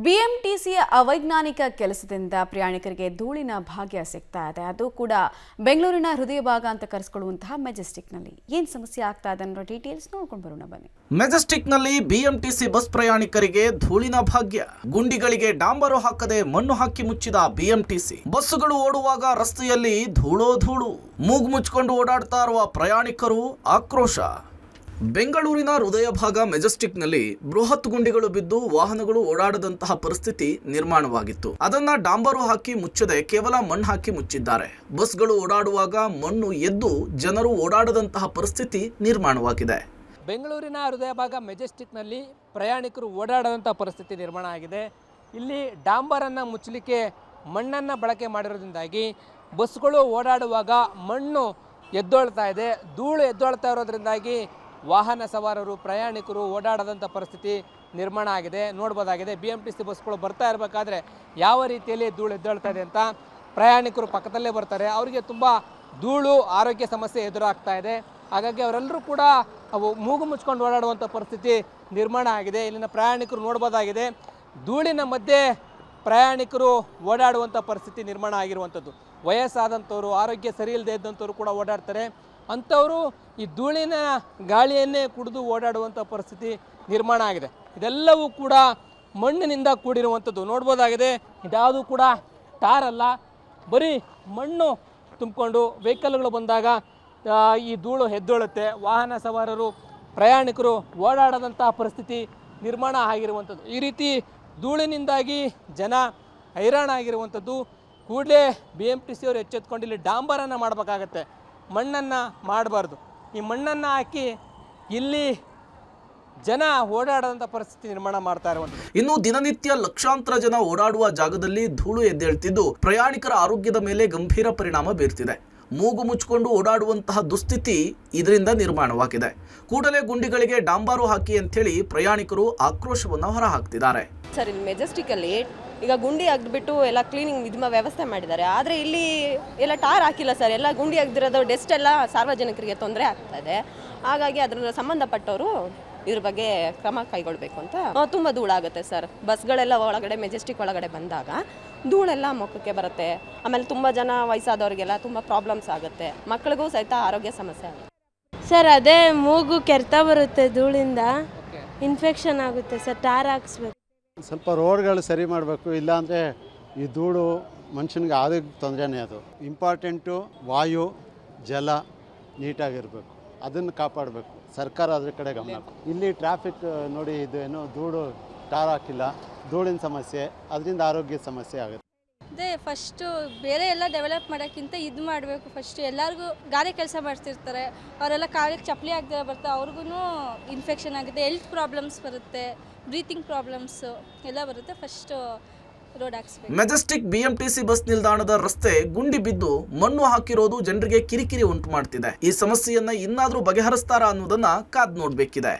ಬಿಎಂಟಿಸಿಯ ಅವೈಜ್ಞಾನಿಕ ಕೆಲಸದಿಂದ ಪ್ರಯಾಣಿಕರಿಗೆ ಧೂಳಿನ ಭಾಗ್ಯ ಸಿಗ್ತಾ ಇದೆ. ಅದು ಕೂಡ ಬೆಂಗಳೂರಿನ ಹೃದಯ ಭಾಗ ಅಂತ ಕರೆಸಿಕೊಳ್ಳುವಂತಹ ಮೆಜೆಸ್ಟಿಕ್ನಲ್ಲಿ ಏನು ಸಮಸ್ಯೆ ಆಗ್ತಾ ಇದೆ ಅನ್ನೋ ಡೀಟೇಲ್ಸ್ ನೋಡ್ಕೊಂಡು ಬರೋಣ ಬನ್ನಿ. ಮೆಜೆಸ್ಟಿಕ್ನಲ್ಲಿ ಬಿಎಂಟಿಸಿ ಬಸ್ ಪ್ರಯಾಣಿಕರಿಗೆ ಧೂಳಿನ ಭಾಗ್ಯ. ಗುಂಡಿಗಳಿಗೆ ಡಾಂಬರು ಹಾಕದೆ ಮಣ್ಣು ಹಾಕಿ ಮುಚ್ಚಿದ ಬಿಎಂಟಿಸಿ. ಬಸ್ಸುಗಳು ಓಡುವಾಗ ರಸ್ತೆಯಲ್ಲಿ ಧೂಳು. ಮೂಗು ಮುಚ್ಚಿಕೊಂಡು ಓಡಾಡ್ತಾ ಇರುವ ಪ್ರಯಾಣಿಕರು ಆಕ್ರೋಶ. ಬೆಂಗಳೂರಿನ ಹೃದಯ ಭಾಗ ಮೆಜೆಸ್ಟಿಕ್ನಲ್ಲಿ ಬೃಹತ್ ಗುಂಡಿಗಳು ಬಿದ್ದು ವಾಹನಗಳು ಓಡಾಡದಂತಹ ಪರಿಸ್ಥಿತಿ ನಿರ್ಮಾಣವಾಗಿತ್ತು. ಅದನ್ನ ಡಾಂಬರು ಹಾಕಿ ಮುಚ್ಚದೆ ಕೇವಲ ಮಣ್ಣು ಹಾಕಿ ಮುಚ್ಚಿದ್ದಾರೆ. ಬಸ್ಗಳು ಓಡಾಡುವಾಗ ಮಣ್ಣು ಎದ್ದು ಜನರು ಓಡಾಡದಂತಹ ಪರಿಸ್ಥಿತಿ ನಿರ್ಮಾಣವಾಗಿದೆ. ಬೆಂಗಳೂರಿನ ಹೃದಯ ಭಾಗ ಮೆಜೆಸ್ಟಿಕ್ನಲ್ಲಿ ಪ್ರಯಾಣಿಕರು ಓಡಾಡದಂಥ ಪರಿಸ್ಥಿತಿ ನಿರ್ಮಾಣ ಆಗಿದೆ. ಇಲ್ಲಿ ಡಾಂಬರನ್ನು ಮುಚ್ಚಲಿಕ್ಕೆ ಮಣ್ಣನ್ನು ಬಳಕೆ ಮಾಡಿರೋದ್ರಿಂದಾಗಿ ಬಸ್ಗಳು ಓಡಾಡುವಾಗ ಮಣ್ಣು ಎದ್ದೊಳ್ತಾ ಇದೆ. ಧೂಳು ಎದ್ದೊಳ್ತಾ ಇರೋದ್ರಿಂದಾಗಿ ವಾಹನ ಸವಾರರು ಪ್ರಯಾಣಿಕರು ಓಡಾಡದಂಥ ಪರಿಸ್ಥಿತಿ ನಿರ್ಮಾಣ ಆಗಿದೆ. ನೋಡ್ಬೋದಾಗಿದೆ ಬಿಎಂಟಿಸಿ ಬಸ್ಗಳು ಬರ್ತಾ ಇರಬೇಕಾದ್ರೆ ಯಾವ ರೀತಿಯಲ್ಲಿ ಧೂಳು ಎದ್ದೊಳ್ತಾ ಇದೆ ಅಂತ. ಪ್ರಯಾಣಿಕರು ಪಕ್ಕದಲ್ಲೇ ಬರ್ತಾರೆ, ಅವರಿಗೆ ತುಂಬ ಧೂಳು ಆರೋಗ್ಯ ಸಮಸ್ಯೆ ಎದುರಾಗ್ತಾ ಇದೆ. ಹಾಗಾಗಿ ಅವರೆಲ್ಲರೂ ಕೂಡ ಮೂಗು ಮುಚ್ಕೊಂಡು ಓಡಾಡುವಂಥ ಪರಿಸ್ಥಿತಿ ನಿರ್ಮಾಣ ಆಗಿದೆ. ಇಲ್ಲಿನ ಪ್ರಯಾಣಿಕರು ನೋಡ್ಬೋದಾಗಿದೆ, ಧೂಳಿನ ಮಧ್ಯೆ ಪ್ರಯಾಣಿಕರು ಓಡಾಡುವಂಥ ಪರಿಸ್ಥಿತಿ ನಿರ್ಮಾಣ ಆಗಿರುವಂಥದ್ದು. ವಯಸ್ಸಾದಂಥವ್ರು, ಆರೋಗ್ಯ ಸರಿ ಇಲ್ಲದೆ ಇದ್ದಂಥವ್ರು ಕೂಡ ಓಡಾಡ್ತಾರೆ. ಅಂಥವರು ಈ ಧೂಳಿನ ಗಾಳಿಯನ್ನೇ ಕುಡಿದು ಓಡಾಡುವಂಥ ಪರಿಸ್ಥಿತಿ ನಿರ್ಮಾಣ ಆಗಿದೆ. ಇದೆಲ್ಲವೂ ಕೂಡ ಮಣ್ಣಿನಿಂದ ಕೂಡಿರುವಂಥದ್ದು. ನೋಡ್ಬೋದಾಗಿದೆ, ಇದ್ಯಾವುದು ಕೂಡ ಟಾರ್ ಅಲ್ಲ, ಬರೀ ಮಣ್ಣು ತುಂಬಿಕೊಂಡು ವೆಹಿಕಲ್ಗಳು ಬಂದಾಗ ಈ ಧೂಳು ಎದ್ದೊಳುತ್ತೆ. ವಾಹನ ಸವಾರರು ಪ್ರಯಾಣಿಕರು ಓಡಾಡದಂಥ ಪರಿಸ್ಥಿತಿ ನಿರ್ಮಾಣ ಆಗಿರುವಂಥದ್ದು. ಈ ರೀತಿ ಧೂಳಿನಿಂದಾಗಿ ಜನ ಹೈರಾಣ ಆಗಿರುವಂಥದ್ದು. ಕೂಡಲೇ BMTC ಅವರು ಎಚ್ಚೆತ್ಕೊಂಡು ಇಲ್ಲಿ ಡಾಂಬರನ್ನು ಮಾಡಬೇಕಾಗತ್ತೆ, ಮಣ್ಣನ್ನು ಮಾಡಬಾರ್ದು. ಈ ಮಣ್ಣನ್ನು ಹಾಕಿ ಇಲ್ಲಿ ಜನ ಓಡಾಡೋಂಥ ಪರಿಸ್ಥಿತಿ ನಿರ್ಮಾಣ ಮಾಡ್ತಾ ಇರುವಂಥದ್ದು. ಇನ್ನು ದಿನನಿತ್ಯ ಲಕ್ಷಾಂತರ ಜನ ಓಡಾಡುವ ಜಾಗದಲ್ಲಿ ಧೂಳು ಎದ್ದೇಳ್ತಿದ್ದು ಪ್ರಯಾಣಿಕರ ಆರೋಗ್ಯದ ಮೇಲೆ ಗಂಭೀರ ಪರಿಣಾಮ ಬೀರ್ತಿದೆ. ಮೂಗು ಮುಚ್ಚಿಕೊಂಡು ಓಡಾಡುವಂತಹ ದುಸ್ಥಿತಿ ಇದರಿಂದ ನಿರ್ಮಾಣವಾಗಿದೆ. ಕೂಡಲೇ ಗುಂಡಿಗಳಿಗೆ ಡಾಂಬಾರು ಹಾಕಿ ಅಂತೇಳಿ ಪ್ರಯಾಣಿಕರು ಆಕ್ರೋಶವನ್ನು ಹೊರಹಾಕ್ತಿದ್ದಾರೆ. ಸರ್, ಇಲ್ಲಿ ಮೆಜೆಸ್ಟಿಕಲ್ಲಿ ಈಗ ಗುಂಡಿ ಅಗ್ದ್ಬಿಟ್ಟು ಎಲ್ಲ ಕ್ಲೀನಿಂಗ್ ವ್ಯವಸ್ಥೆ ಮಾಡಿದ್ದಾರೆ. ಆದರೆ ಇಲ್ಲಿ ಎಲ್ಲ ಟಾರ್ ಹಾಕಿಲ್ಲ ಸರ್. ಎಲ್ಲ ಗುಂಡಿ ಅಗ್ದಿರೋದು ಡಸ್ಟ್ ಎಲ್ಲ ಸಾರ್ವಜನಿಕರಿಗೆ ತೊಂದರೆ ಆಗ್ತಾ ಇದೆ. ಹಾಗಾಗಿ ಅದರ ಸಂಬಂಧಪಟ್ಟವರು ಇದ್ರ ಬಗ್ಗೆ ಕ್ರಮ ಕೈಗೊಳ್ಳಬೇಕು ಅಂತ. ತುಂಬ ಧೂಳಾಗುತ್ತೆ ಸರ್. ಬಸ್ಗಳೆಲ್ಲ ಒಳಗಡೆ ಮೆಜೆಸ್ಟಿಕ್ ಒಳಗಡೆ ಬಂದಾಗ ಧೂಳೆಲ್ಲ ಮುಖಕ್ಕೆ ಬರುತ್ತೆ. ಆಮೇಲೆ ತುಂಬ ಜನ ವಯಸ್ಸಾದವ್ರಿಗೆಲ್ಲ ತುಂಬ ಪ್ರಾಬ್ಲಮ್ಸ್ ಆಗುತ್ತೆ. ಮಕ್ಕಳಿಗೂ ಸಹಿತ ಆರೋಗ್ಯ ಸಮಸ್ಯೆ ಆಗುತ್ತೆ ಸರ್. ಅದೇ ಮೂಗು ಕೆರೆತ ಬರುತ್ತೆ, ಧೂಳಿಂದ ಇನ್ಫೆಕ್ಷನ್ ಆಗುತ್ತೆ ಸರ್. ಟಾರ್ ಹಾಕ್ಸ್ಬೇಕು. ಸ್ವಲ್ಪ ರೋಡ್ಗಳು ಸರಿ ಮಾಡಬೇಕು, ಇಲ್ಲಾಂದರೆ ಈ ಧೂಳು ಮನುಷ್ಯನಿಗೆ ಆರೋಗ್ಯ ತೊಂದರೆನೇ. ಅದು ಇಂಪಾರ್ಟೆಂಟು. ವಾಯು ಜಲ ನೀಟಾಗಿರಬೇಕು, ಅದನ್ನು ಕಾಪಾಡಬೇಕು. ಸರ್ಕಾರ ಅದ್ರ ಕಡೆ ಗಮನ. ಇಲ್ಲಿ ಟ್ರಾಫಿಕ್ ನೋಡಿ, ಇದು ಏನೋ ಧೂಳು ಟಾರ್ ಹಾಕಿಲ್ಲ, ಧೂಳಿನ ಸಮಸ್ಯೆ, ಅದರಿಂದ ಆರೋಗ್ಯ ಸಮಸ್ಯೆ ಆಗುತ್ತೆ. ಅದೇ ಫಸ್ಟು ಬೇರೆ ಎಲ್ಲ ಡೆವಲಪ್ ಮಾಡೋಕ್ಕಿಂತ ಇದು ಮಾಡಬೇಕು. ಫಸ್ಟು ಎಲ್ಲರಿಗೂ ಗಾರೆ ಕೆಲಸ ಮಾಡ್ತಿರ್ತಾರೆ, ಅವರೆಲ್ಲ ಕಾಲಿಗೆ ಚಪ್ಪಲಿ ಆಗದೆ ಬರ್ತಾರೆ, ಅವ್ರಿಗೂ ಇನ್ಫೆಕ್ಷನ್ ಆಗುತ್ತೆ, ಹೆಲ್ತ್ ಪ್ರಾಬ್ಲಮ್ಸ್ ಬರುತ್ತೆ, ಬ್ರೀತಿಂಗ್ ಪ್ರಾಬ್ಲಮ್ಸು ಎಲ್ಲ ಬರುತ್ತೆ. ಫಸ್ಟು ರೋಡ್ ಹಾಕ್ಸ್ಬೇಕು. ಮೆಜೆಸ್ಟಿಕ್ BMTC ಬಸ್ ನಿಲ್ದಾಣದ ರಸ್ತೆ ಗುಂಡಿ ಬಿದ್ದು ಮಣ್ಣು ಹಾಕಿರೋದು ಜನರಿಗೆ ಕಿರಿಕಿರಿ ಉಂಟು ಮಾಡ್ತಿದೆ. ಈ ಸಮಸ್ಯೆಯನ್ನ ಇನ್ನಾದ್ರೂ ಬಗೆಹರಿಸ್ತಾರಾ ಅನ್ನೋದನ್ನ ಕಾದ್ ನೋಡ್ಬೇಕಿದೆ.